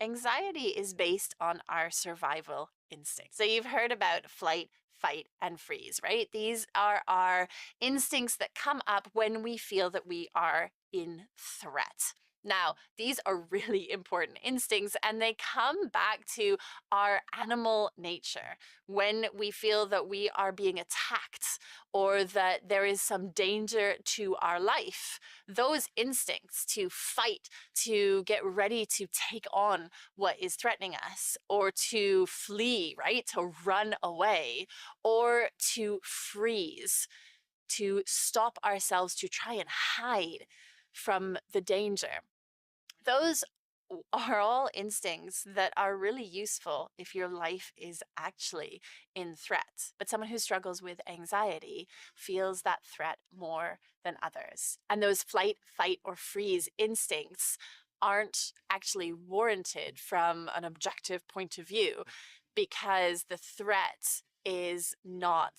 Anxiety is based on our survival instinct. So you've heard about flight, fight, and freeze, right? These are our instincts that come up when we feel that we are in threat. Now, these are really important instincts, and they come back to our animal nature. When we feel that we are being attacked or that there is some danger to our life, those instincts to fight, to get ready to take on what is threatening us, or to flee, right? To run away, or to freeze, to stop ourselves, to try and hide from the danger. Those are all instincts that are really useful if your life is actually in threat. But someone who struggles with anxiety feels that threat more than others. And those flight, fight, or freeze instincts aren't actually warranted from an objective point of view because the threat is not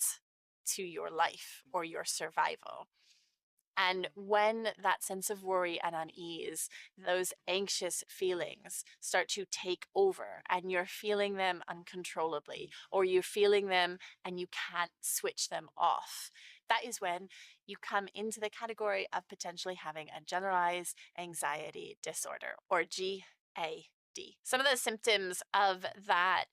to your life or your survival. And when that sense of worry and unease, those anxious feelings start to take over and you're feeling them uncontrollably, or you're feeling them and you can't switch them off, that is when you come into the category of potentially having a generalized anxiety disorder, or GAD. Some of the symptoms of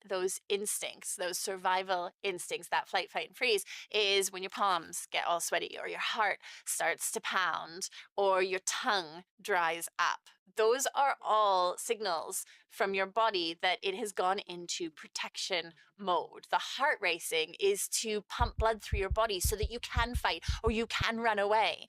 those instincts, those survival instincts, that flight, fight, and freeze, is when your palms get all sweaty, or your heart starts to pound, or your tongue dries up. Those are all signals from your body that it has gone into protection mode. The heart racing is to pump blood through your body so that you can fight or you can run away.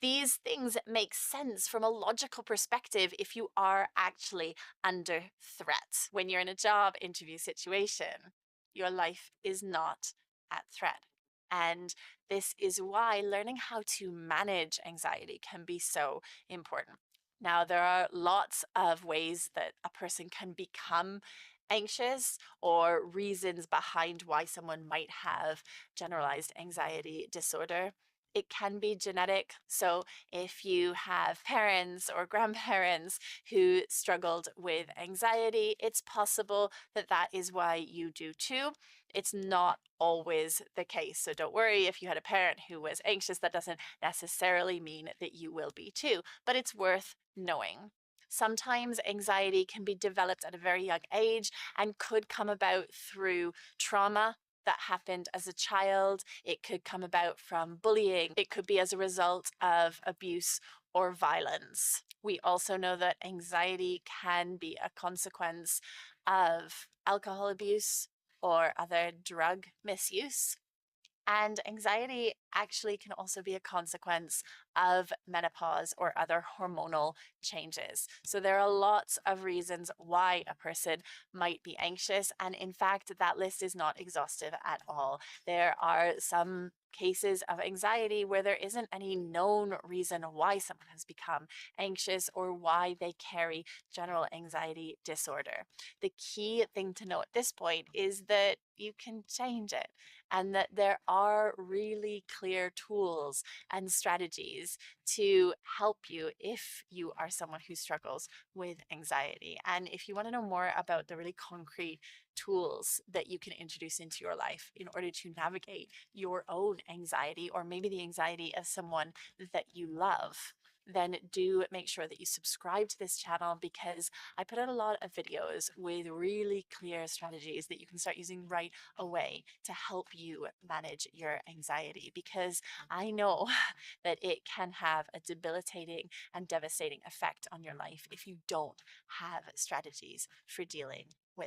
These things make sense from a logical perspective if you are actually under threat. When you're in a job interview situation, your life is not at threat. And this is why learning how to manage anxiety can be so important. Now, there are lots of ways that a person can become anxious, or reasons behind why someone might have generalized anxiety disorder. It can be genetic. So if you have parents or grandparents who struggled with anxiety, it's possible that that is why you do too. It's not always the case. So don't worry if you had a parent who was anxious, that doesn't necessarily mean that you will be too, but it's worth knowing. Sometimes anxiety can be developed at a very young age and could come about through trauma that happened as a child. It could come about from bullying. It could be as a result of abuse or violence. We also know that anxiety can be a consequence of alcohol abuse or other drug misuse. And anxiety actually can also be a consequence of menopause or other hormonal changes. So there are lots of reasons why a person might be anxious. And in fact, that list is not exhaustive at all. There are some cases of anxiety where there isn't any known reason why someone has become anxious or why they carry general anxiety disorder. The key thing to know at this point is that you can change it, and that there are really clear tools and strategies to help you if you are someone who struggles with anxiety. And if you want to know more about the really concrete tools that you can introduce into your life in order to navigate your own anxiety, or maybe the anxiety of someone that you love, then do make sure that you subscribe to this channel, because I put out a lot of videos with really clear strategies that you can start using right away to help you manage your anxiety, because I know that it can have a debilitating and devastating effect on your life if you don't have strategies for dealing with